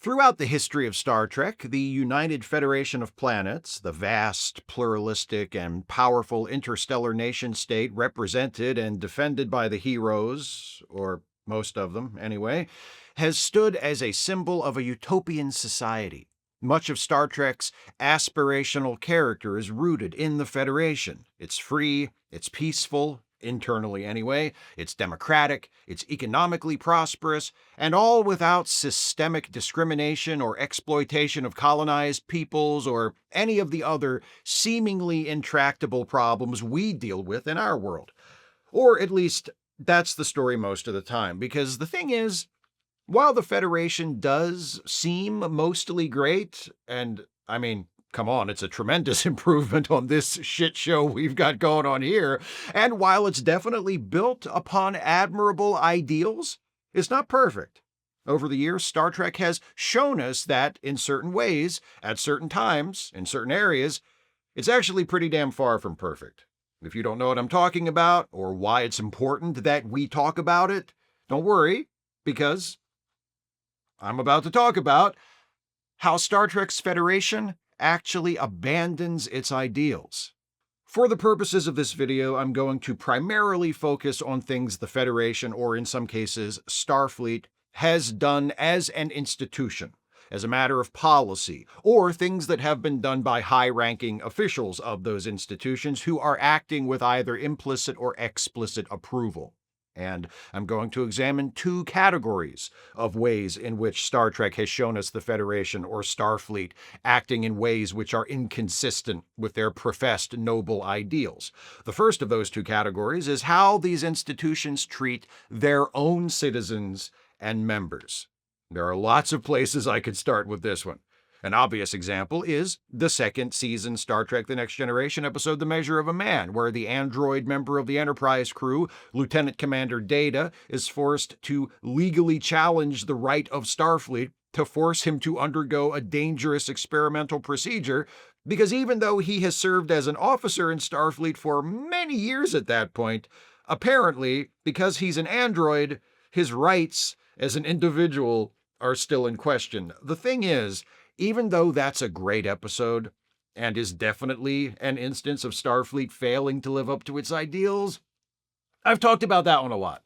Throughout the history of Star Trek, the United Federation of Planets, the vast, pluralistic, and powerful interstellar nation-state represented and defended by the heroes, or most of them anyway, has stood as a symbol of a utopian society. Much of Star Trek's aspirational character is rooted in the Federation. It's free, it's peaceful, internally anyway, it's democratic, it's economically prosperous, and all without systemic discrimination or exploitation of colonized peoples or any of the other seemingly intractable problems we deal with in our world. Or at least, that's the story most of the time, because the thing is, while the Federation does seem mostly great, and I mean, come on, it's a tremendous improvement on this shit show we've got going on here. And while it's definitely built upon admirable ideals, it's not perfect. Over the years, Star Trek has shown us that in certain ways, at certain times, in certain areas, it's actually pretty damn far from perfect. If you don't know what I'm talking about, or why it's important that we talk about it, don't worry, because I'm about to talk about how Star Trek's Federation actually abandons its ideals. For the purposes of this video, I'm going to primarily focus on things the Federation, or in some cases, Starfleet, has done as an institution, as a matter of policy, or things that have been done by high-ranking officials of those institutions who are acting with either implicit or explicit approval. And I'm going to examine two categories of ways in which Star Trek has shown us the Federation or Starfleet acting in ways which are inconsistent with their professed noble ideals. The first of those two categories is how these institutions treat their own citizens and members. There are lots of places I could start with this one. An obvious example is the second season Star Trek The Next Generation episode The Measure of a Man, where the android member of the Enterprise crew, Lieutenant Commander Data, is forced to legally challenge the right of Starfleet to force him to undergo a dangerous experimental procedure, because even though he has served as an officer in Starfleet for many years at that point, apparently, because he's an android, his rights as an individual are still in question. The thing is, even though that's a great episode, and is definitely an instance of Starfleet failing to live up to its ideals, I've talked about that one a lot.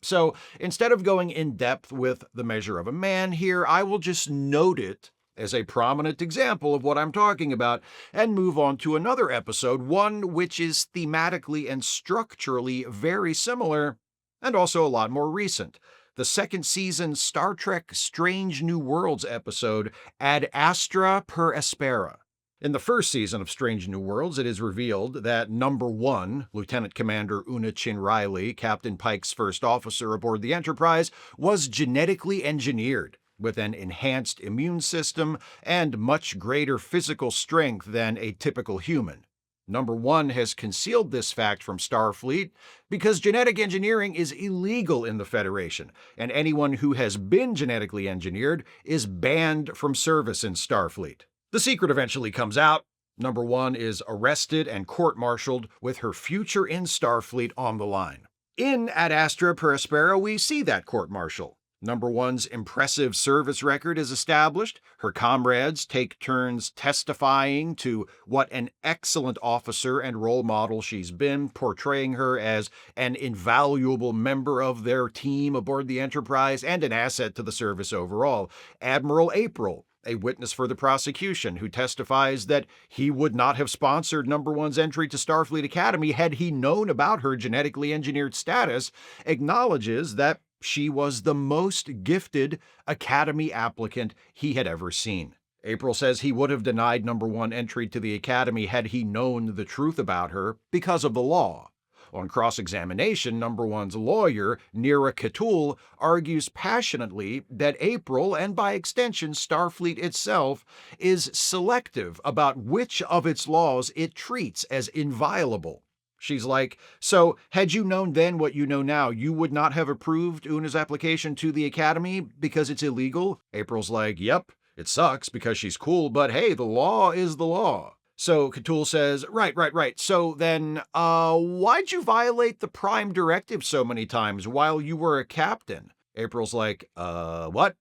So instead of going in depth with The Measure of a Man here, I will just note it as a prominent example of what I'm talking about and move on to another episode, one which is thematically and structurally very similar and also a lot more recent. The second season Star Trek Strange New Worlds episode, Ad Astra per Aspera. In the first season of Strange New Worlds, it is revealed that Number 1, Lieutenant Commander Una Chin Riley, Captain Pike's first officer aboard the Enterprise, was genetically engineered with an enhanced immune system and much greater physical strength than a typical human. Number 1 has concealed this fact from Starfleet because genetic engineering is illegal in the Federation, and anyone who has been genetically engineered is banned from service in Starfleet. The secret eventually comes out. Number 1 is arrested and court-martialed with her future in Starfleet on the line. In Ad Astra per Aspera, we see that court-martial. Number 1's impressive service record is established. Her comrades take turns testifying to what an excellent officer and role model she's been, portraying her as an invaluable member of their team aboard the Enterprise and an asset to the service overall. Admiral April, a witness for the prosecution, who testifies that he would not have sponsored Number 1's entry to Starfleet Academy had he known about her genetically engineered status, acknowledges that she was the most gifted Academy applicant he had ever seen. April says he would have denied Number 1 entry to the Academy had he known the truth about her because of the law. On cross-examination, Number 1's lawyer, Neera Khatul, argues passionately that April, and by extension Starfleet itself, is selective about which of its laws it treats as inviolable. She's like, so had you known then what you know now, you would not have approved Una's application to the Academy because it's illegal? April's like, yep, it sucks because she's cool, but hey, the law is the law. So Khatul says, right. So then, why'd you violate the Prime Directive so many times while you were a captain? April's like, what?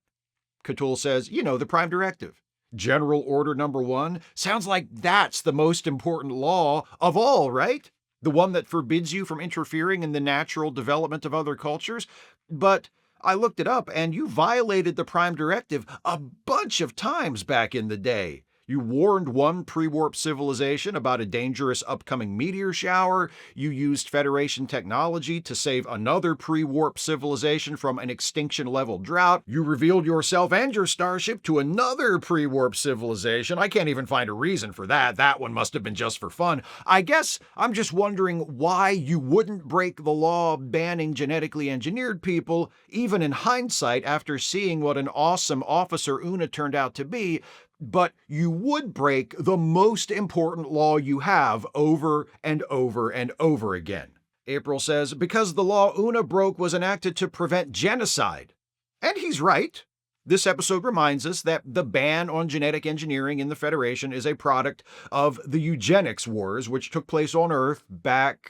Cthulhu says, the Prime Directive. General Order Number 1 sounds like that's the most important law of all, right? The one that forbids you from interfering in the natural development of other cultures. But I looked it up, and you violated the Prime Directive a bunch of times back in the day. You warned one pre-warp civilization about a dangerous upcoming meteor shower. You used Federation technology to save another pre-warp civilization from an extinction-level drought. You revealed yourself and your starship to another pre-warp civilization. I can't even find a reason for that. That one must have been just for fun. I guess I'm just wondering why you wouldn't break the law banning genetically engineered people, even in hindsight after seeing what an awesome officer Una turned out to be, but you would break the most important law you have over and over and over again. April says, because the law Una broke was enacted to prevent genocide. And he's right. This episode reminds us that the ban on genetic engineering in the Federation is a product of the eugenics wars, which took place on Earth back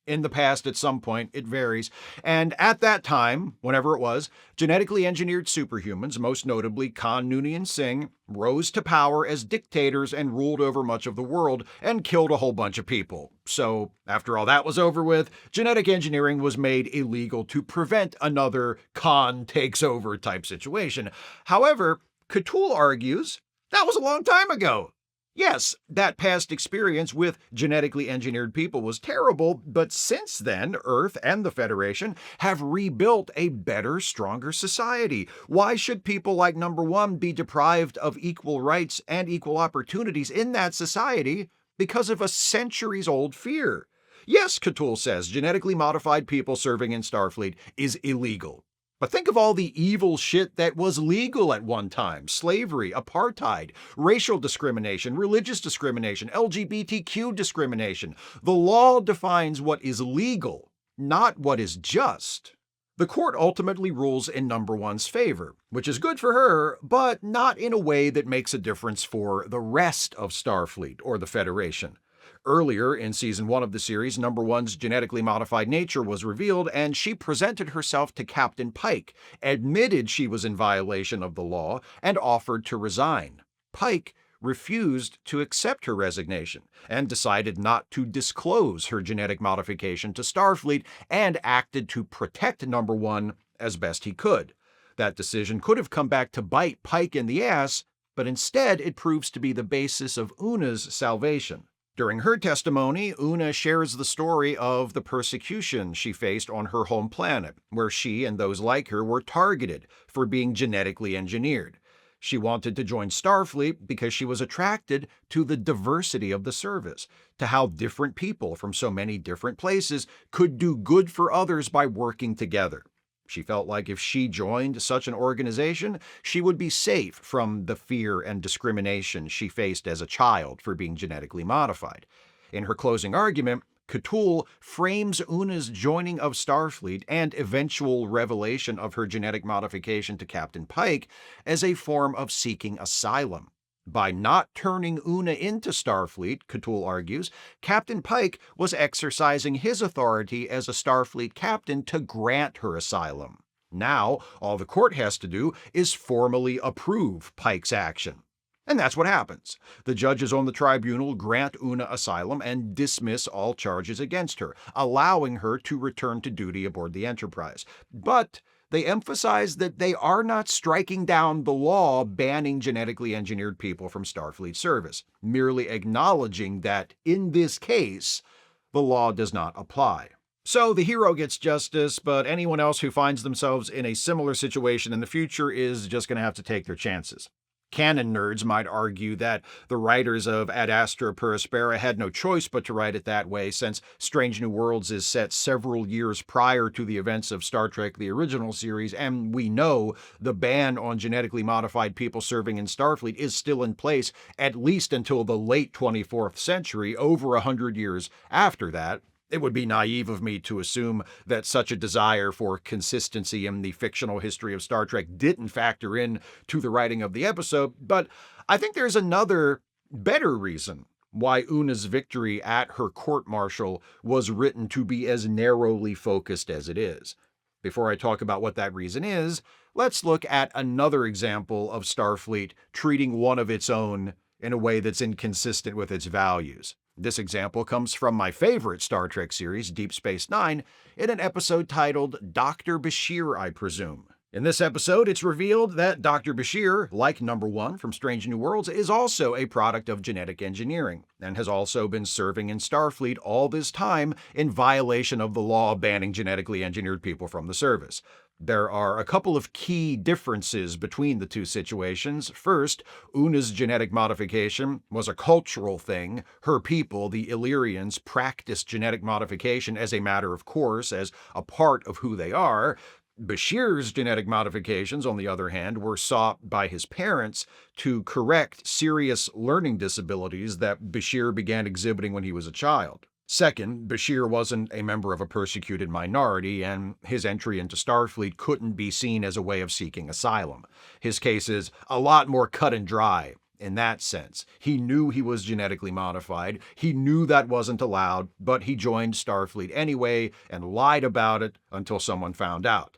in the past at some point. It varies. And at that time, whenever it was, genetically engineered superhumans, most notably Khan Noonien Singh, rose to power as dictators and ruled over much of the world and killed a whole bunch of people. So after all that was over with, genetic engineering was made illegal to prevent another Khan takes over type situation. However, Cthulhu argues that was a long time ago. Yes, that past experience with genetically engineered people was terrible, but since then, Earth and the Federation have rebuilt a better, stronger society. Why should people like Number 1 be deprived of equal rights and equal opportunities in that society because of a centuries-old fear? Yes, Cthulhu says, genetically modified people serving in Starfleet is illegal. But think of all the evil shit that was legal at one time. Slavery, apartheid, racial discrimination, religious discrimination, LGBTQ discrimination. The law defines what is legal, not what is just. The court ultimately rules in Number 1's favor, which is good for her, but not in a way that makes a difference for the rest of Starfleet or the Federation. Earlier in Season 1 of the series, Number 1's genetically modified nature was revealed, and she presented herself to Captain Pike, admitted she was in violation of the law, and offered to resign. Pike refused to accept her resignation and decided not to disclose her genetic modification to Starfleet and acted to protect Number 1 as best he could. That decision could have come back to bite Pike in the ass, but instead it proves to be the basis of Una's salvation. During her testimony, Una shares the story of the persecution she faced on her home planet, where she and those like her were targeted for being genetically engineered. She wanted to join Starfleet because she was attracted to the diversity of the service, to how different people from so many different places could do good for others by working together. She felt like if she joined such an organization, she would be safe from the fear and discrimination she faced as a child for being genetically modified. In her closing argument, Cthulhu frames Una's joining of Starfleet and eventual revelation of her genetic modification to Captain Pike as a form of seeking asylum. By not turning Una into Starfleet, Cthulhu argues, Captain Pike was exercising his authority as a Starfleet captain to grant her asylum. Now, all the court has to do is formally approve Pike's action. And that's what happens. The judges on the tribunal grant Una asylum and dismiss all charges against her, allowing her to return to duty aboard the Enterprise. But they emphasize that they are not striking down the law banning genetically engineered people from Starfleet service, merely acknowledging that, in this case, the law does not apply. So the hero gets justice, but anyone else who finds themselves in a similar situation in the future is just going to have to take their chances. Canon nerds might argue that the writers of Ad Astra per Aspera had no choice but to write it that way, since Strange New Worlds is set several years prior to the events of Star Trek the original series, and we know the ban on genetically modified people serving in Starfleet is still in place at least until the late 24th century, over 100 years after that. It would be naive of me to assume that such a desire for consistency in the fictional history of Star Trek didn't factor in to the writing of the episode, but I think there's another, better reason why Una's victory at her court-martial was written to be as narrowly focused as it is. Before I talk about what that reason is, Let's look at another example of Starfleet treating one of its own in a way that's inconsistent with its values. This example comes from my favorite Star Trek series, Deep Space Nine, in an episode titled Dr. Bashir, I Presume. In this episode, it's revealed that Dr. Bashir, like Number One from Strange New Worlds, is also a product of genetic engineering and has also been serving in Starfleet all this time in violation of the law banning genetically engineered people from the service. There are a couple of key differences between the two situations. First, Una's genetic modification was a cultural thing. Her people, the Illyrians, practiced genetic modification as a matter of course, as a part of who they are. Bashir's genetic modifications, on the other hand, were sought by his parents to correct serious learning disabilities that Bashir began exhibiting when he was a child. Second, Bashir wasn't a member of a persecuted minority, and his entry into Starfleet couldn't be seen as a way of seeking asylum. His case is a lot more cut and dry in that sense. He knew he was genetically modified, he knew that wasn't allowed, but he joined Starfleet anyway and lied about it until someone found out.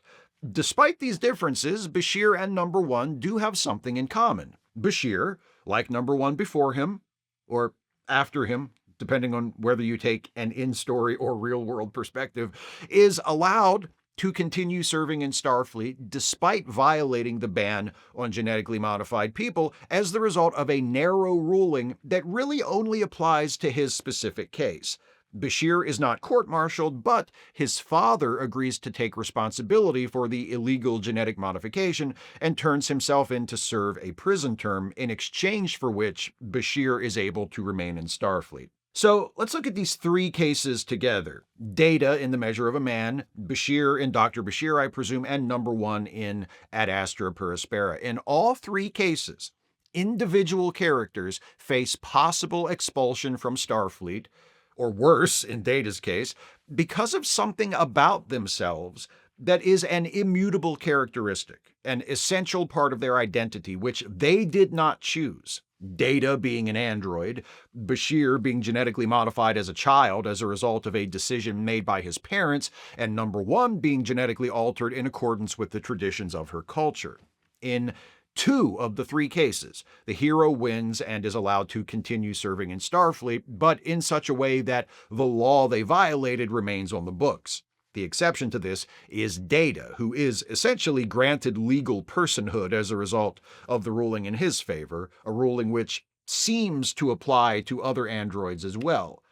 Despite these differences, Bashir and Number One do have something in common. Bashir, like Number One before him, or after him, depending on whether you take an in-story or real-world perspective, is allowed to continue serving in Starfleet despite violating the ban on genetically modified people as the result of a narrow ruling that really only applies to his specific case. Bashir is not court-martialed, but his father agrees to take responsibility for the illegal genetic modification and turns himself in to serve a prison term, in exchange for which Bashir is able to remain in Starfleet. So let's look at these three cases together. Data in The Measure of a Man, Bashir in Dr. Bashir, I presume, and Number One in Ad Astra Per Aspera. In all three cases, individual characters face possible expulsion from Starfleet, or worse, in Data's case, because of something about themselves that is an immutable characteristic, an essential part of their identity, which they did not choose. Data being an android, Bashir being genetically modified as a child as a result of a decision made by his parents, and Number One being genetically altered in accordance with the traditions of her culture. In two of the three cases, the hero wins and is allowed to continue serving in Starfleet, but in such a way that the law they violated remains on the books. The exception to this is Data, who is essentially granted legal personhood as a result of the ruling in his favor, a ruling which seems to apply to other androids as well,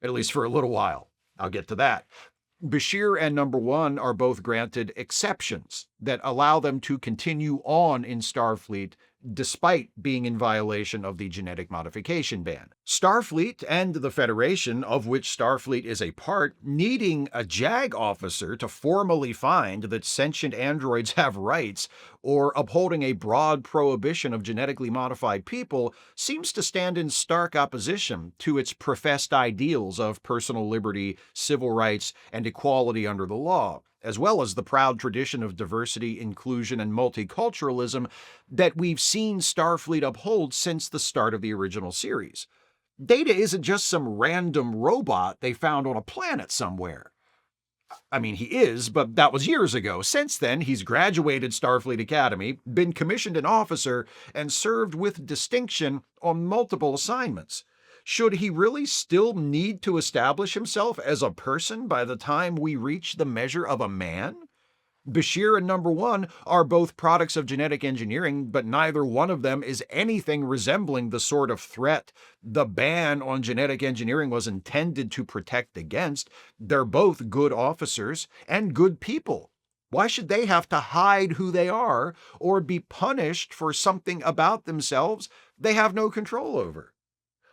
at least for a little while. I'll get to that. Bashir and Number One are both granted exceptions that allow them to continue on in Starfleet despite being in violation of the genetic modification ban. Starfleet and the Federation, of which Starfleet is a part, needing a JAG officer to formally find that sentient androids have rights or upholding a broad prohibition of genetically modified people seems to stand in stark opposition to its professed ideals of personal liberty, civil rights, and equality under the law, as well as the proud tradition of diversity, inclusion, and multiculturalism that we've seen Starfleet uphold since the start of the original series. Data isn't just some random robot they found on a planet somewhere. I mean, he is, but that was years ago. Since then, he's graduated Starfleet Academy, been commissioned an officer, and served with distinction on multiple assignments. Should he really still need to establish himself as a person by the time we reach the measure of a man? Bashir and Number One are both products of genetic engineering, but neither one of them is anything resembling the sort of threat the ban on genetic engineering was intended to protect against. They're both good officers and good people. Why should they have to hide who they are or be punished for something about themselves they have no control over?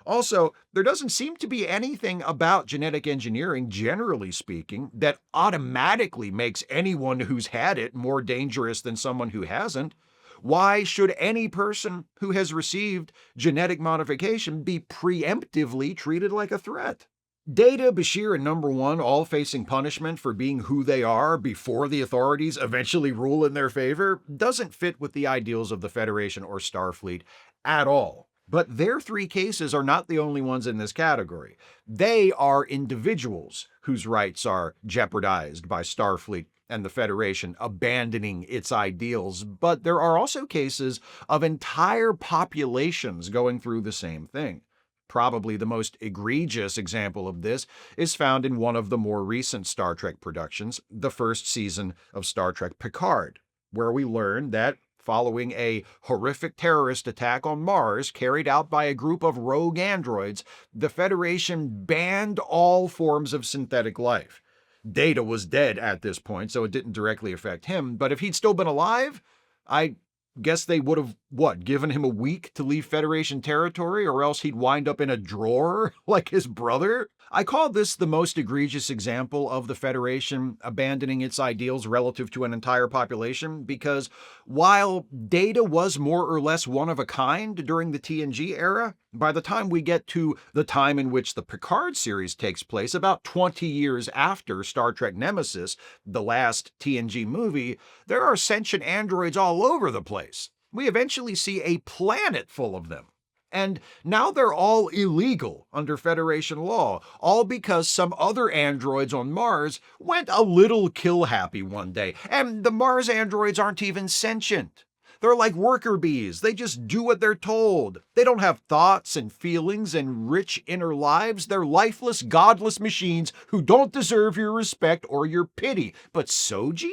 Also, there doesn't seem to be anything about genetic engineering, generally speaking, that automatically makes anyone who's had it more dangerous than someone who hasn't. Why should any person who has received genetic modification be preemptively treated like a threat? Data, Bashir, and Number One all facing punishment for being who they are before the authorities eventually rule in their favor doesn't fit with the ideals of the Federation or Starfleet at all. But their three cases are not the only ones in this category. They are individuals whose rights are jeopardized by Starfleet and the Federation abandoning its ideals, but there are also cases of entire populations going through the same thing. Probably the most egregious example of this is found in one of the more recent Star Trek productions, the first season of Star Trek Picard, where we learn that following a horrific terrorist attack on Mars carried out by a group of rogue androids, the Federation banned all forms of synthetic life. Data was dead at this point, so it didn't directly affect him, but if he'd still been alive, I guess they would have, given him a week to leave Federation territory, or else he'd wind up in a drawer like his brother? I call this the most egregious example of the Federation abandoning its ideals relative to an entire population, because while Data was more or less one of a kind during the TNG era, by the time we get to the time in which the Picard series takes place, about 20 years after Star Trek Nemesis, the last TNG movie, there are sentient androids all over the place. We eventually see a planet full of them. And now they're all illegal under Federation law, all because some other androids on Mars went a little kill-happy one day. And the Mars androids aren't even sentient. They're like worker bees. They just do what they're told. They don't have thoughts and feelings and rich inner lives. They're lifeless, godless machines who don't deserve your respect or your pity. But Soji?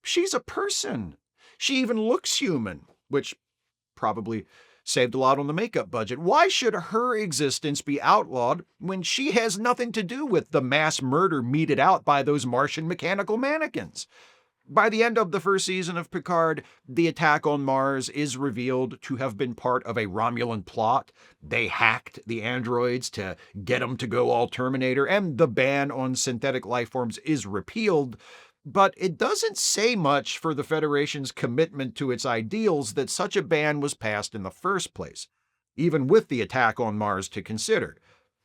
She's a person. She even looks human, which probably saved a lot on the makeup budget. Why should her existence be outlawed when she has nothing to do with the mass murder meted out by those Martian mechanical mannequins? By the end of the first season of Picard, the attack on Mars is revealed to have been part of a Romulan plot. They hacked the androids to get them to go all Terminator, and the ban on synthetic life forms is repealed. But it doesn't say much for the Federation's commitment to its ideals that such a ban was passed in the first place, even with the attack on Mars to consider.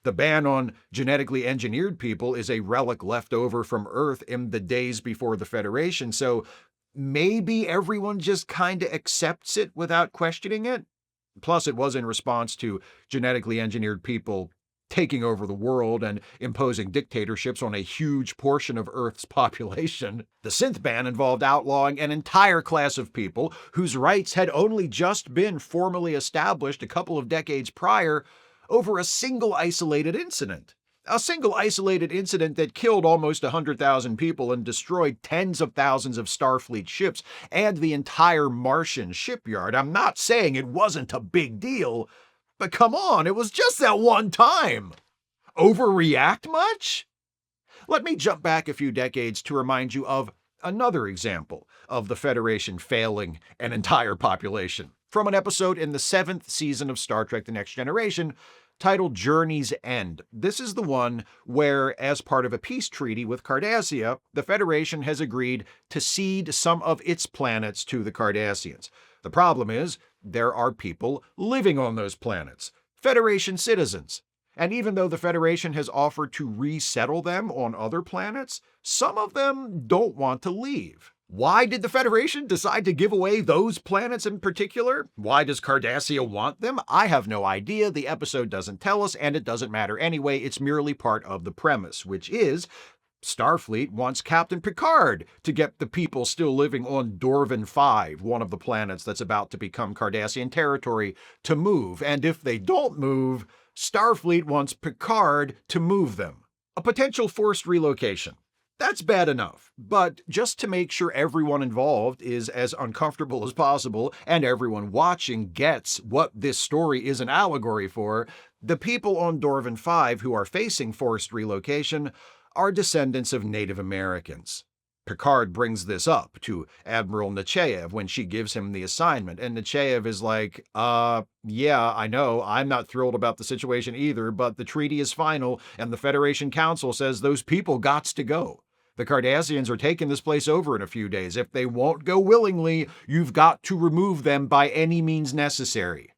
The ban on genetically engineered people is a relic left over from Earth in the days before the Federation, so maybe everyone just kinda accepts it without questioning it? Plus, it was in response to genetically engineered people taking over the world and imposing dictatorships on a huge portion of Earth's population. The synth ban involved outlawing an entire class of people whose rights had only just been formally established a couple of decades prior over a single isolated incident. A single isolated incident that killed almost 100,000 people and destroyed tens of thousands of Starfleet ships and the entire Martian shipyard. I'm not saying it wasn't a big deal, but come on, it was just that one time. Overreact much? Let me jump back a few decades to remind you of another example of the Federation failing an entire population, from an episode in the 7th season of Star Trek The Next Generation titled Journey's End. This is the one where, as part of a peace treaty with Cardassia, the Federation has agreed to cede some of its planets to the Cardassians. The problem is, there are people living on those planets, Federation citizens. And even though the Federation has offered to resettle them on other planets, some of them don't want to leave. Why did the Federation decide to give away those planets in particular? Why does Cardassia want them? I have no idea. The episode doesn't tell us, and it doesn't matter anyway. It's merely part of the premise, which is Starfleet wants Captain Picard to get the people still living on Dorvan 5, one of the planets that's about to become Cardassian territory, to move. And if they don't move, Starfleet wants Picard to move them. A potential forced relocation. That's bad enough, but just to make sure everyone involved is as uncomfortable as possible and everyone watching gets what this story is an allegory for, the people on Dorvan 5 who are facing forced relocation are descendants of Native Americans. Picard brings this up to Admiral Nechayev when she gives him the assignment, and Nechayev is like, yeah, I know, I'm not thrilled about the situation either, but the treaty is final, and the Federation Council says those people gots to go. The Cardassians are taking this place over in a few days. If they won't go willingly, you've got to remove them by any means necessary.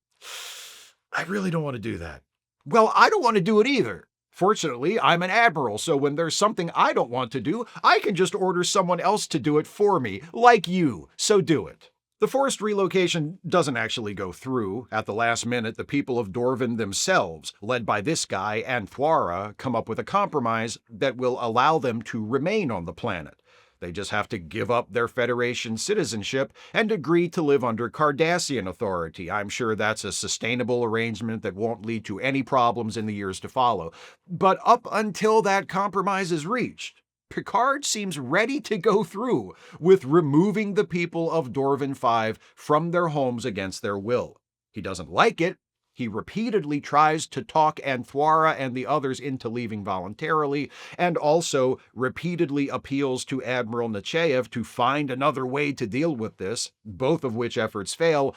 I really don't want to do that. Well, I don't want to do it either. Fortunately, I'm an admiral, so when there's something I don't want to do, I can just order someone else to do it for me, like you, so do it. The forced relocation doesn't actually go through. At the last minute, the people of Dorvan themselves, led by this guy and Thwara, come up with a compromise that will allow them to remain on the planet. They just have to give up their Federation citizenship and agree to live under Cardassian authority. I'm sure that's a sustainable arrangement that won't lead to any problems in the years to follow. But up until that compromise is reached, Picard seems ready to go through with removing the people of Dorvan 5 from their homes against their will. He doesn't like it. He repeatedly tries to talk Anthwara and the others into leaving voluntarily, and also repeatedly appeals to Admiral Nechayev to find another way to deal with this, both of which efforts fail.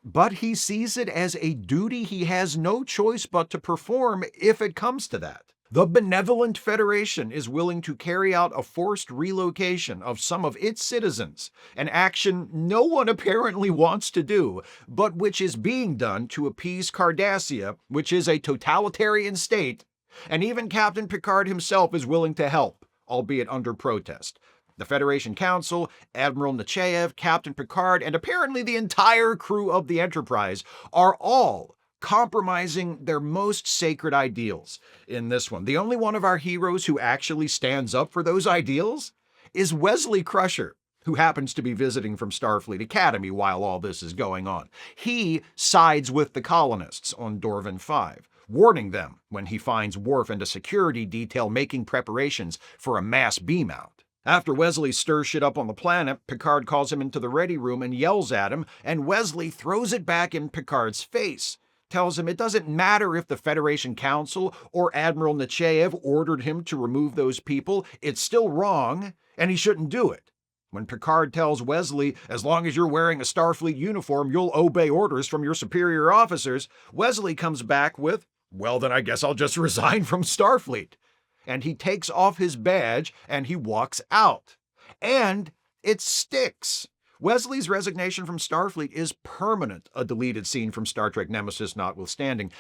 But he sees it as a duty he has no choice but to perform if it comes to that. The benevolent Federation is willing to carry out a forced relocation of some of its citizens, an action no one apparently wants to do, but which is being done to appease Cardassia, which is a totalitarian state, and even Captain Picard himself is willing to help, albeit under protest. The Federation Council, Admiral Nechayev, Captain Picard, and apparently the entire crew of the Enterprise are all compromising their most sacred ideals in this one. The only one of our heroes who actually stands up for those ideals is Wesley Crusher, who happens to be visiting from Starfleet Academy while all this is going on. He sides with the colonists on Dorvan 5, warning them when he finds Worf and a security detail making preparations for a mass beam-out. After Wesley stirs shit up on the planet, Picard calls him into the ready room and yells at him, and Wesley throws it back in Picard's face. Tells him it doesn't matter if the Federation Council or Admiral Nechayev ordered him to remove those people, it's still wrong, and he shouldn't do it. When Picard tells Wesley, as long as you're wearing a Starfleet uniform, you'll obey orders from your superior officers, Wesley comes back with, well, then I guess I'll just resign from Starfleet. And he takes off his badge and he walks out. And it sticks. Wesley's resignation from Starfleet is permanent, a deleted scene from Star Trek Nemesis notwithstanding.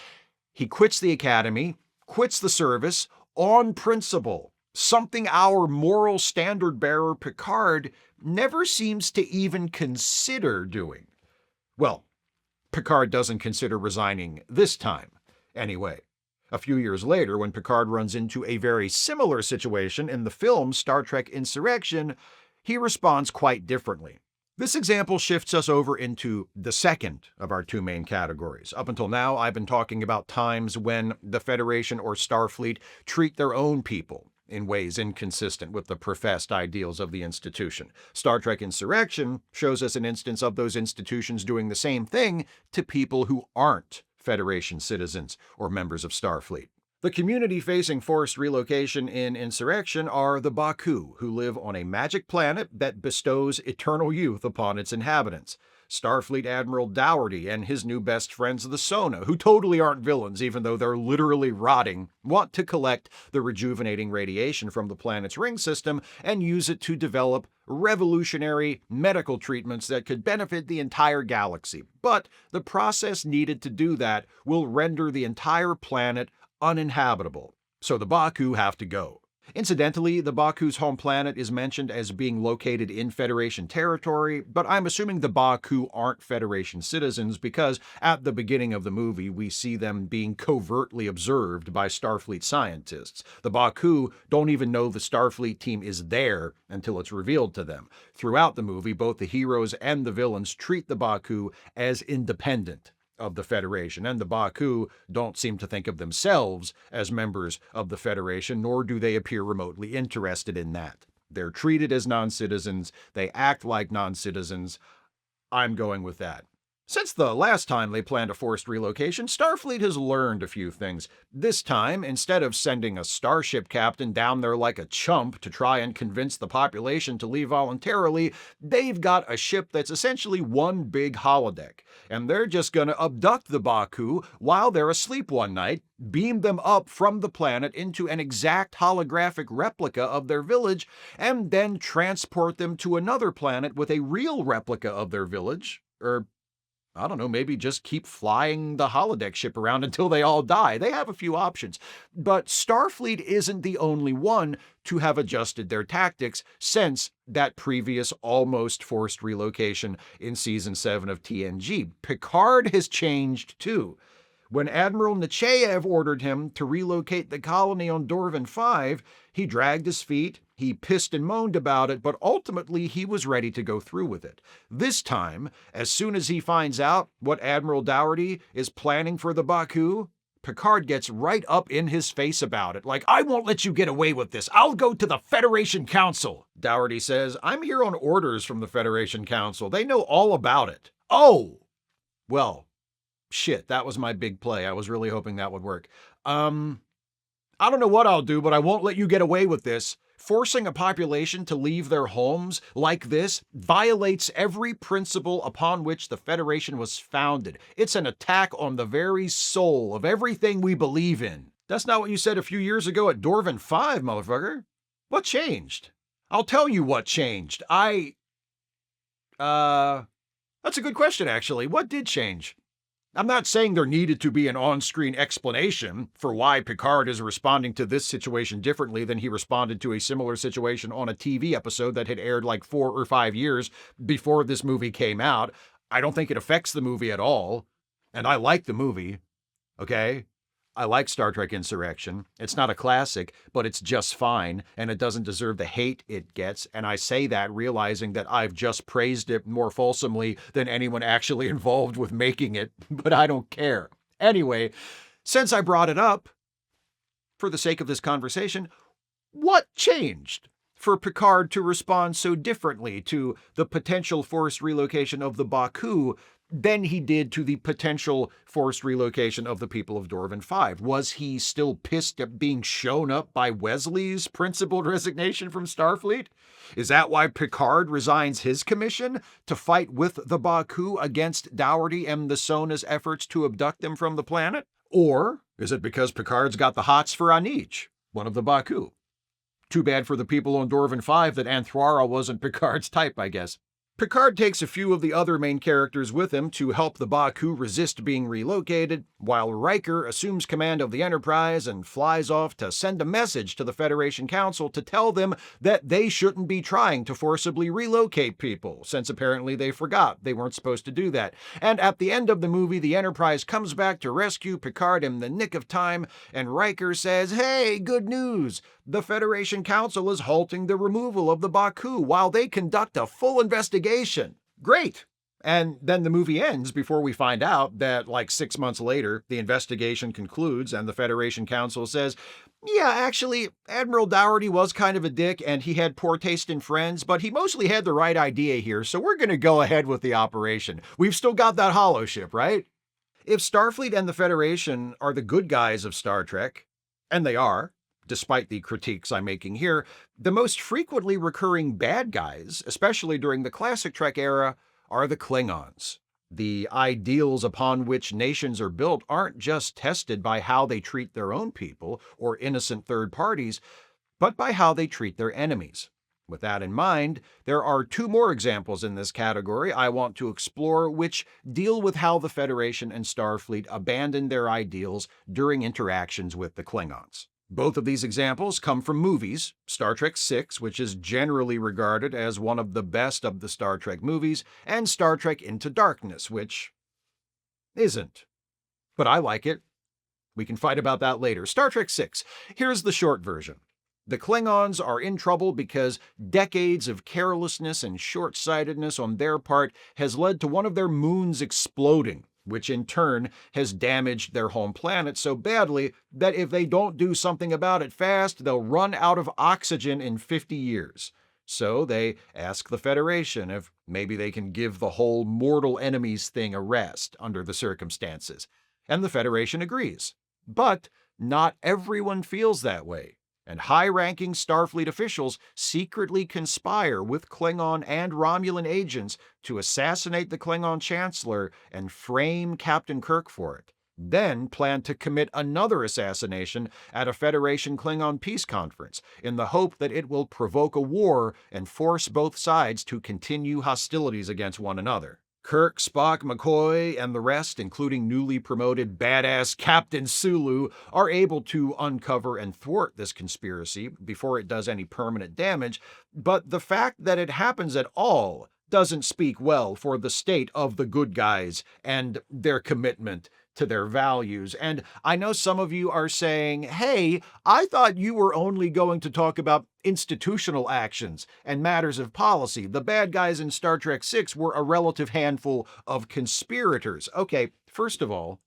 He quits the Academy, quits the service, on principle, something our moral standard bearer Picard never seems to even consider doing. Well, Picard doesn't consider resigning this time, anyway. A few years later, when Picard runs into a very similar situation in the film Star Trek Insurrection, he responds quite differently. This example shifts us over into the second of our two main categories. Up until now, I've been talking about times when the Federation or Starfleet treat their own people in ways inconsistent with the professed ideals of the institution. Star Trek Insurrection shows us an instance of those institutions doing the same thing to people who aren't Federation citizens or members of Starfleet. The community facing forced relocation in Insurrection are the Baku, who live on a magic planet that bestows eternal youth upon its inhabitants. Starfleet Admiral Dougherty and his new best friends, the Sona, who totally aren't villains even though they're literally rotting, want to collect the rejuvenating radiation from the planet's ring system and use it to develop revolutionary medical treatments that could benefit the entire galaxy. But the process needed to do that will render the entire planet uninhabitable, so the Baku have to go. Incidentally, the Baku's home planet is mentioned as being located in Federation territory, but I'm assuming the Baku aren't Federation citizens because at the beginning of the movie we see them being covertly observed by Starfleet scientists. The Baku don't even know the Starfleet team is there until it's revealed to them. Throughout the movie, both the heroes and the villains treat the Baku as independent of the Federation, and the Baku don't seem to think of themselves as members of the Federation, nor do they appear remotely interested in that. They're treated as non-citizens, they act like non-citizens. I'm going with that. Since the last time they planned a forced relocation, Starfleet has learned a few things. This time, instead of sending a starship captain down there like a chump to try and convince the population to leave voluntarily, they've got a ship that's essentially one big holodeck. And they're just gonna abduct the Baku while they're asleep one night, beam them up from the planet into an exact holographic replica of their village, and then transport them to another planet with a real replica of their village, or I don't know, maybe just keep flying the holodeck ship around until they all die. They have a few options. But Starfleet isn't the only one to have adjusted their tactics since that previous almost forced relocation in Season 7 of TNG. Picard has changed too. When Admiral Nechayev ordered him to relocate the colony on Dorvan 5, he dragged his feet, He pissed and moaned about it, but ultimately he was ready to go through with it. This time, as soon as he finds out what Admiral Dougherty is planning for the Baku, Picard gets right up in his face about it. Like, I won't let you get away with this. I'll go to the Federation Council. Dougherty says, I'm here on orders from the Federation Council. They know all about it. Oh! Well, shit, that was my big play. I was really hoping that would work. I don't know what I'll do, but I won't let you get away with this. Forcing a population to leave their homes like this violates every principle upon which the Federation was founded. It's an attack on the very soul of everything we believe in. That's not what you said a few years ago at Dorvan 5, motherfucker. What changed? I'll tell you what changed. That's a good question, actually. What did change? I'm not saying there needed to be an on-screen explanation for why Picard is responding to this situation differently than he responded to a similar situation on a TV episode that had aired like 4 or 5 years before this movie came out. I don't think it affects the movie at all. And I like the movie, okay? I like Star Trek Insurrection. It's not a classic, but it's just fine, and it doesn't deserve the hate it gets. And I say that realizing that I've just praised it more fulsomely than anyone actually involved with making it, but I don't care. Anyway, since I brought it up, for the sake of this conversation, what changed for Picard to respond so differently to the potential forced relocation of the Baku than he did to the potential forced relocation of the people of Dorvan 5? Was he still pissed at being shown up by Wesley's principled resignation from Starfleet? Is that why Picard resigns his commission to fight with the Baku against Dougherty and the Sona's efforts to abduct them from the planet? Or is it because Picard's got the hots for Anij, one of the Baku? Too bad for the people on Dorvan 5 that Anthwara wasn't Picard's type, I guess. Picard takes a few of the other main characters with him to help the Baku resist being relocated, while Riker assumes command of the Enterprise and flies off to send a message to the Federation Council to tell them that they shouldn't be trying to forcibly relocate people, since apparently they forgot they weren't supposed to do that. And at the end of the movie, the Enterprise comes back to rescue Picard in the nick of time, and Riker says, "Hey, good news! The Federation Council is halting the removal of the Baku while they conduct a full investigation." Great! And then the movie ends before we find out that, like 6 months later, the investigation concludes and the Federation Council says, yeah, actually, Admiral Dougherty was kind of a dick and he had poor taste in friends, but he mostly had the right idea here, so we're going to go ahead with the operation. We've still got that hollow ship, right? If Starfleet and the Federation are the good guys of Star Trek, and they are, despite the critiques I'm making here, the most frequently recurring bad guys, especially during the classic Trek era, are the Klingons. The ideals upon which nations are built aren't just tested by how they treat their own people or innocent third parties, but by how they treat their enemies. With that in mind, there are 2 more examples in this category I want to explore which deal with how the Federation and Starfleet abandoned their ideals during interactions with the Klingons. Both of these examples come from movies, Star Trek VI, which is generally regarded as one of the best of the Star Trek movies, and Star Trek Into Darkness, which isn't. But I like it. We can fight about that later. Star Trek VI. Here's the short version. The Klingons are in trouble because decades of carelessness and short-sightedness on their part has led to one of their moons exploding, which in turn has damaged their home planet so badly that if they don't do something about it fast, they'll run out of oxygen in 50 years. So they ask the Federation if maybe they can give the whole mortal enemies thing a rest under the circumstances. And the Federation agrees. But not everyone feels that way. And high-ranking Starfleet officials secretly conspire with Klingon and Romulan agents to assassinate the Klingon Chancellor and frame Captain Kirk for it, then plan to commit another assassination at a Federation Klingon peace conference in the hope that it will provoke a war and force both sides to continue hostilities against one another. Kirk, Spock, McCoy, and the rest, including newly promoted badass Captain Sulu, are able to uncover and thwart this conspiracy before it does any permanent damage, but the fact that it happens at all doesn't speak well for the state of the good guys and their commitment to their values. And I know some of you are saying, hey, I thought you were only going to talk about institutional actions and matters of policy. The bad guys in Star Trek VI were a relative handful of conspirators. Okay, first of all,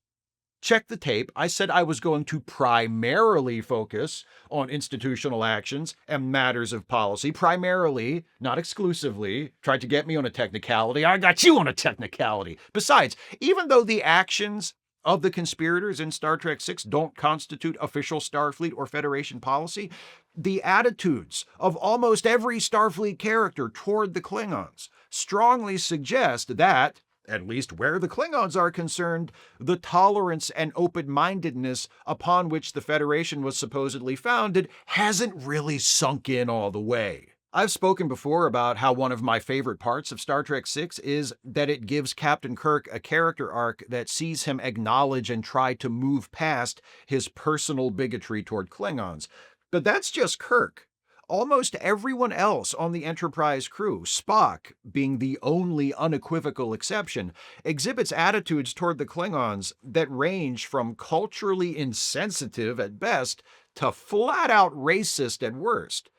check the tape. I said I was going to primarily focus on institutional actions and matters of policy. Primarily, not exclusively. Tried to get me on a technicality. I got you on a technicality. Besides, even though the actions of the conspirators in Star Trek VI don't constitute official Starfleet or Federation policy, the attitudes of almost every Starfleet character toward the Klingons strongly suggest that, at least where the Klingons are concerned, the tolerance and open-mindedness upon which the Federation was supposedly founded hasn't really sunk in all the way. I've spoken before about how one of my favorite parts of Star Trek VI is that it gives Captain Kirk a character arc that sees him acknowledge and try to move past his personal bigotry toward Klingons. But that's just Kirk. Almost everyone else on the Enterprise crew, Spock being the only unequivocal exception, exhibits attitudes toward the Klingons that range from culturally insensitive at best to flat-out racist at worst.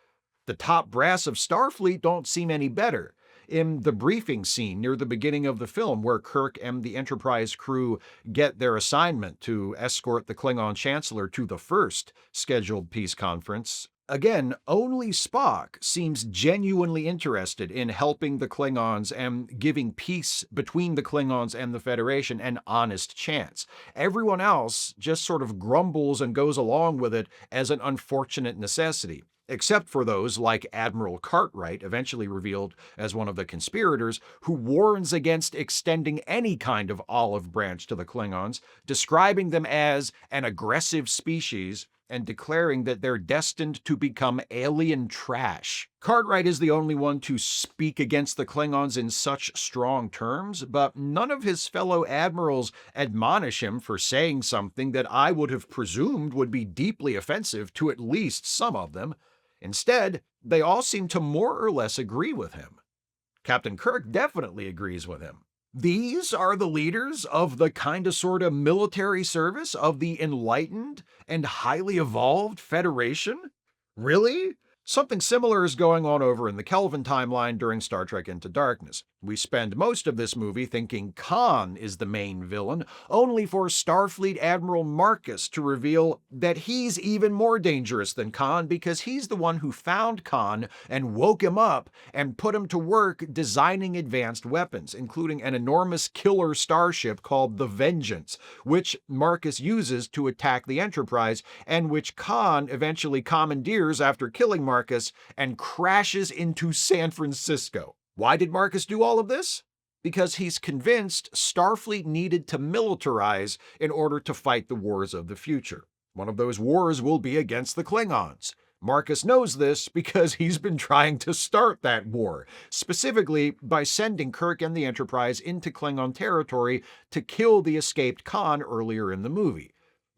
The top brass of Starfleet don't seem any better. In the briefing scene near the beginning of the film, where Kirk and the Enterprise crew get their assignment to escort the Klingon Chancellor to the first scheduled peace conference, again, only Spock seems genuinely interested in helping the Klingons and giving peace between the Klingons and the Federation an honest chance. Everyone else just sort of grumbles and goes along with it as an unfortunate necessity. Except for those like Admiral Cartwright, eventually revealed as one of the conspirators, who warns against extending any kind of olive branch to the Klingons, describing them as an aggressive species and declaring that they're destined to become alien trash. Cartwright is the only one to speak against the Klingons in such strong terms, but none of his fellow admirals admonish him for saying something that I would have presumed would be deeply offensive to at least some of them. Instead, they all seem to more or less agree with him. Captain Kirk definitely agrees with him. These are the leaders of the kinda sorta military service of the enlightened and highly evolved Federation? Really? Something similar is going on over in the Kelvin timeline during Star Trek Into Darkness. We spend most of this movie thinking Khan is the main villain, only for Starfleet Admiral Marcus to reveal that he's even more dangerous than Khan because he's the one who found Khan and woke him up and put him to work designing advanced weapons, including an enormous killer starship called the Vengeance, which Marcus uses to attack the Enterprise, and which Khan eventually commandeers after killing Marcus and crashes into San Francisco. Why did Marcus do all of this? Because he's convinced Starfleet needed to militarize in order to fight the wars of the future. One of those wars will be against the Klingons. Marcus knows this because he's been trying to start that war, specifically by sending Kirk and the Enterprise into Klingon territory to kill the escaped Khan earlier in the movie.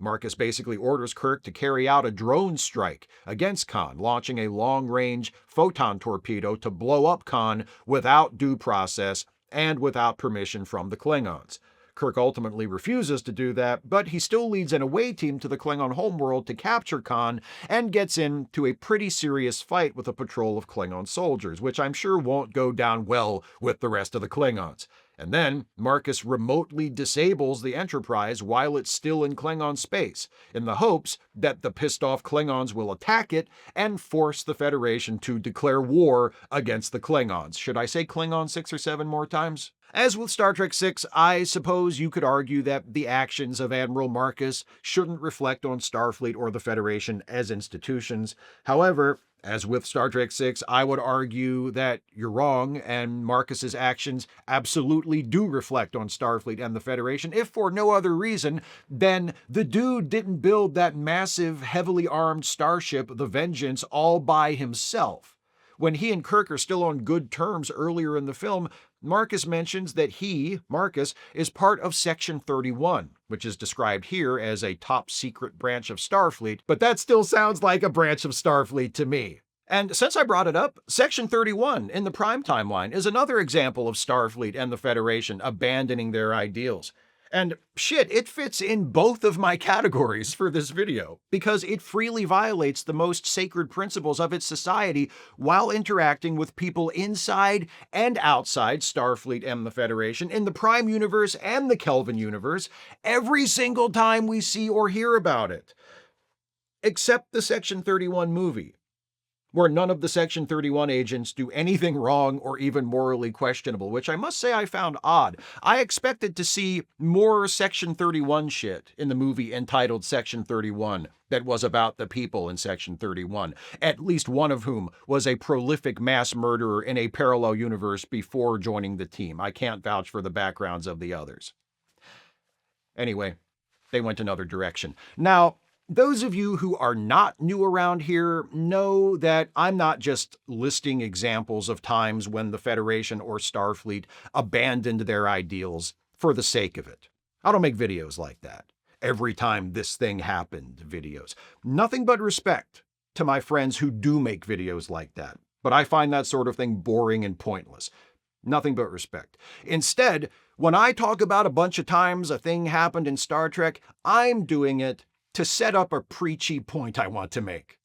Marcus basically orders Kirk to carry out a drone strike against Khan, launching a long-range photon torpedo to blow up Khan without due process and without permission from the Klingons. Kirk ultimately refuses to do that, but he still leads an away team to the Klingon homeworld to capture Khan and gets into a pretty serious fight with a patrol of Klingon soldiers, which I'm sure won't go down well with the rest of the Klingons. And then Marcus remotely disables the Enterprise while it's still in Klingon space, in the hopes that the pissed-off Klingons will attack it and force the Federation to declare war against the Klingons. Should I say Klingon 6 or 7 more times? As with Star Trek VI, I suppose you could argue that the actions of Admiral Marcus shouldn't reflect on Starfleet or the Federation as institutions. However, as with Star Trek VI, I would argue that you're wrong, and Marcus's actions absolutely do reflect on Starfleet and the Federation, if for no other reason than the dude didn't build that massive, heavily armed starship, the Vengeance, all by himself. When he and Kirk are still on good terms earlier in the film, Marcus mentions that he, Marcus, is part of Section 31, which is described here as a top-secret branch of Starfleet, but that still sounds like a branch of Starfleet to me. And since I brought it up, Section 31 in the Prime timeline is another example of Starfleet and the Federation abandoning their ideals. And shit, it fits in both of my categories for this video, because it freely violates the most sacred principles of its society while interacting with people inside and outside Starfleet and the Federation, in the Prime Universe and the Kelvin Universe, every single time we see or hear about it. Except the Section 31 movie, where none of the Section 31 agents do anything wrong or even morally questionable, which I must say I found odd. I expected to see more Section 31 shit in the movie entitled Section 31 that was about the people in Section 31, at least one of whom was a prolific mass murderer in a parallel universe before joining the team. I can't vouch for the backgrounds of the others. Anyway, they went another direction. Now, those of you who are not new around here know that I'm not just listing examples of times when the Federation or Starfleet abandoned their ideals for the sake of it. I don't make videos like that. Every time this thing happened videos. Nothing but respect to my friends who do make videos like that. But I find that sort of thing boring and pointless. Nothing but respect. Instead, when I talk about a bunch of times a thing happened in Star Trek, I'm doing it to set up a preachy point I want to make.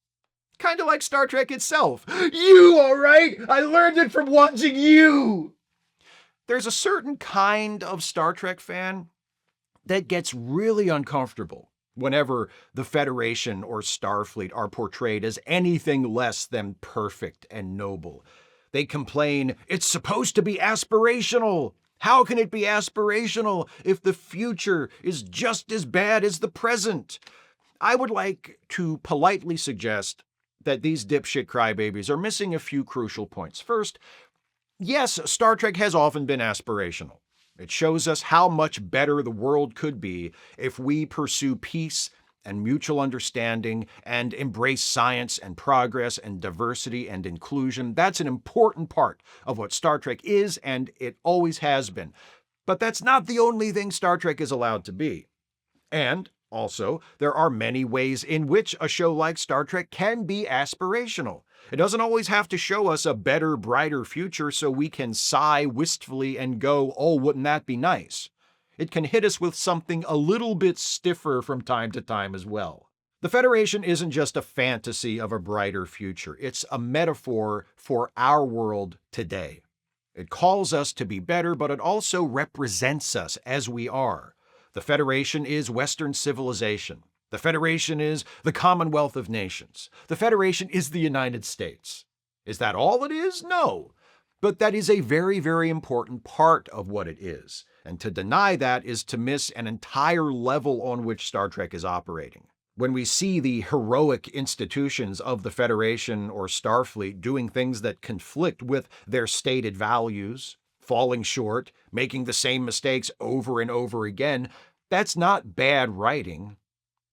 Kind of like Star Trek itself. You, all right? I learned it from watching you. There's a certain kind of Star Trek fan that gets really uncomfortable whenever the Federation or Starfleet are portrayed as anything less than perfect and noble. They complain, it's supposed to be aspirational. How can it be aspirational if the future is just as bad as the present? I would like to politely suggest that these dipshit crybabies are missing a few crucial points. First, yes, Star Trek has often been aspirational. It shows us how much better the world could be if we pursue peace and mutual understanding and embrace science and progress and diversity and inclusion. That's an important part of what Star Trek is, and it always has been. But that's not the only thing Star Trek is allowed to be. And also, there are many ways in which a show like Star Trek can be aspirational. It doesn't always have to show us a better, brighter future so we can sigh wistfully and go, oh, wouldn't that be nice? It can hit us with something a little bit stiffer from time to time as well. The Federation isn't just a fantasy of a brighter future. It's a metaphor for our world today. It calls us to be better, but it also represents us as we are. The Federation is Western civilization. The Federation is the Commonwealth of Nations. The Federation is the United States. Is that all it is? No. But that is a very, very important part of what it is. And to deny that is to miss an entire level on which Star Trek is operating. When we see the heroic institutions of the Federation or Starfleet doing things that conflict with their stated values, falling short, making the same mistakes over and over again, that's not bad writing.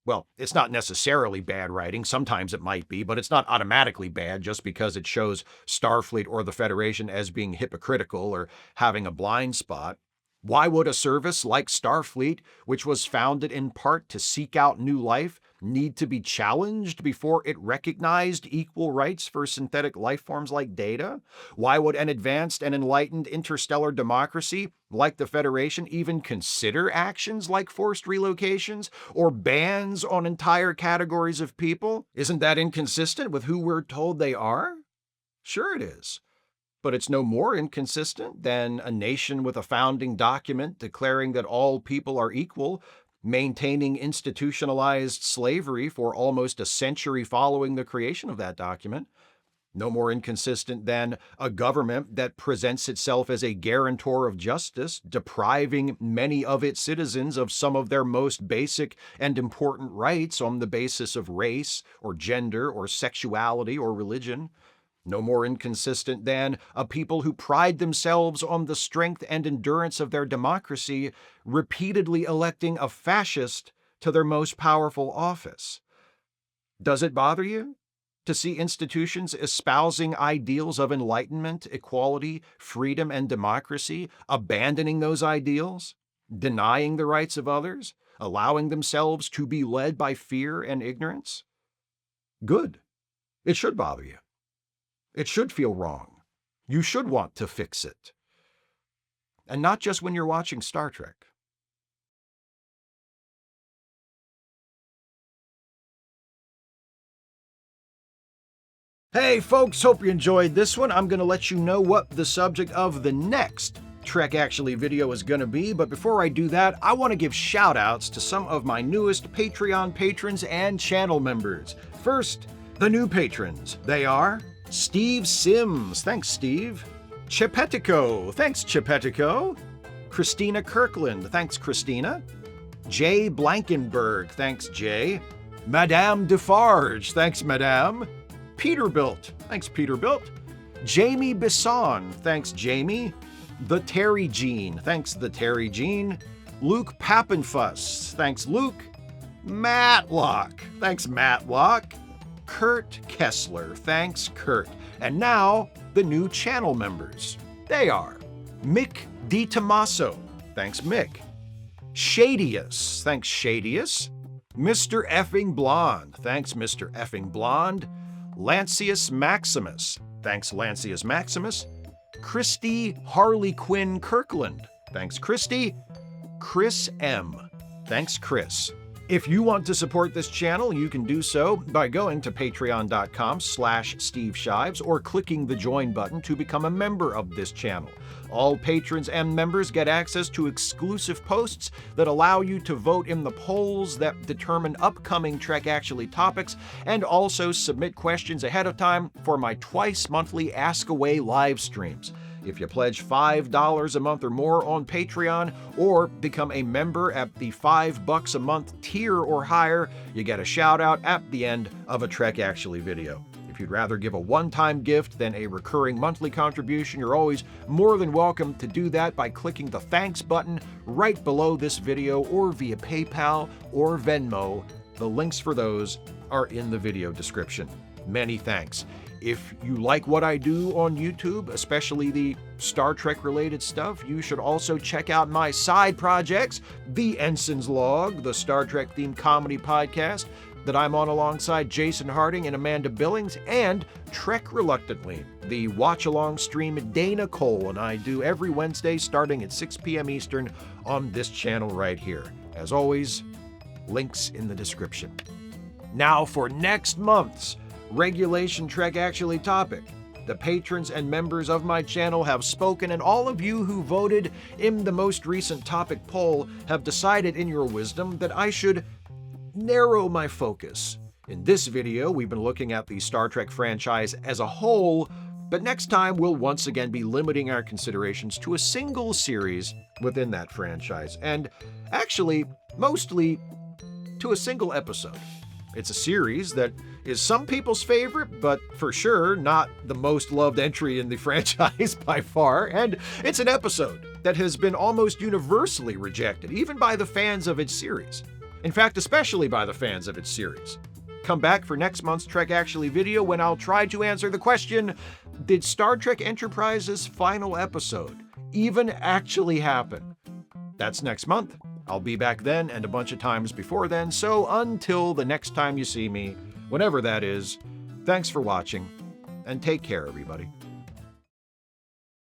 Well, it's not necessarily bad writing. Sometimes it might be, but it's not automatically bad just because it shows Starfleet or the Federation as being hypocritical or having a blind spot. Why would a service like Starfleet, which was founded in part to seek out new life, need to be challenged before it recognized equal rights for synthetic life forms like Data? Why would an advanced and enlightened interstellar democracy like the Federation even consider actions like forced relocations or bans on entire categories of people? Isn't that inconsistent with who we're told they are? Sure it is. But it's no more inconsistent than a nation with a founding document declaring that all people are equal, maintaining institutionalized slavery for almost a century following the creation of that document. No more inconsistent than a government that presents itself as a guarantor of justice, depriving many of its citizens of some of their most basic and important rights on the basis of race or gender or sexuality or religion. No more inconsistent than a people who pride themselves on the strength and endurance of their democracy, repeatedly electing a fascist to their most powerful office. Does it bother you to see institutions espousing ideals of enlightenment, equality, freedom, and democracy, abandoning those ideals, denying the rights of others, allowing themselves to be led by fear and ignorance? Good. It should bother you. It should feel wrong. You should want to fix it. And not just when you're watching Star Trek. Hey folks, hope you enjoyed this one. I'm going to let you know what the subject of the next Trek Actually video is going to be, but before I do that, I want to give shout outs to some of my newest Patreon patrons and channel members. First, the new patrons. They are Steve Sims, thanks Steve. Chepetico, thanks Chepetico. Christina Kirkland, thanks Christina. Jay Blankenberg, thanks Jay. Madame Defarge, thanks Madame. Peterbilt, thanks Peterbilt. Jamie Bisson, thanks Jamie. The Terry Jean, thanks the Terry Jean. Luke Pappenfuss, thanks Luke. Matlock, thanks Matlock. Kurt Kessler, thanks Kurt. And now, the new channel members. They are Mick DiTomaso, thanks Mick. Shadius, thanks Shadius. Mr. Effing Blonde, thanks Mr. Effing Blonde. Lancius Maximus, thanks Lancius Maximus. Christy Harley Quinn Kirkland, thanks Christy. Chris M, thanks Chris. If you want to support this channel, you can do so by going to patreon.com/Steve Shives or clicking the join button to become a member of this channel. All patrons and members get access to exclusive posts that allow you to vote in the polls that determine upcoming Trek Actually topics, and also submit questions ahead of time for my twice-monthly Ask Away live streams. If you pledge $5 a month or more on Patreon, or become a member at the $5 a month tier or higher, you get a shout out at the end of a Trek Actually video. If you'd rather give a one-time gift than a recurring monthly contribution, you're always more than welcome to do that by clicking the thanks button right below this video, or via PayPal or Venmo. The links for those are in the video description. Many thanks. If you like what I do on YouTube, especially the Star Trek related stuff, you should also check out my side projects, The Ensign's Log, the Star Trek themed comedy podcast that I'm on alongside Jason Harding and Amanda Billings, and Trek Reluctantly, the watch-along stream Dana Cole and I do every Wednesday starting at 6 p.m. Eastern on this channel right here. As always, links in the description. Now for next month's Regulation Trek Actually topic. The patrons and members of my channel have spoken, and all of you who voted in the most recent topic poll have decided in your wisdom that I should narrow my focus. In this video, we've been looking at the Star Trek franchise as a whole, but next time we'll once again be limiting our considerations to a single series within that franchise, and actually, mostly to a single episode. It's a series that is some people's favorite, but for sure not the most loved entry in the franchise by far, and it's an episode that has been almost universally rejected, even by the fans of its series. In fact, especially by the fans of its series. Come back for next month's Trek Actually video when I'll try to answer the question, did Star Trek Enterprise's final episode even actually happen? That's next month. I'll be back then and a bunch of times before then, so until the next time you see me, whenever that is, thanks for watching, and take care, everybody.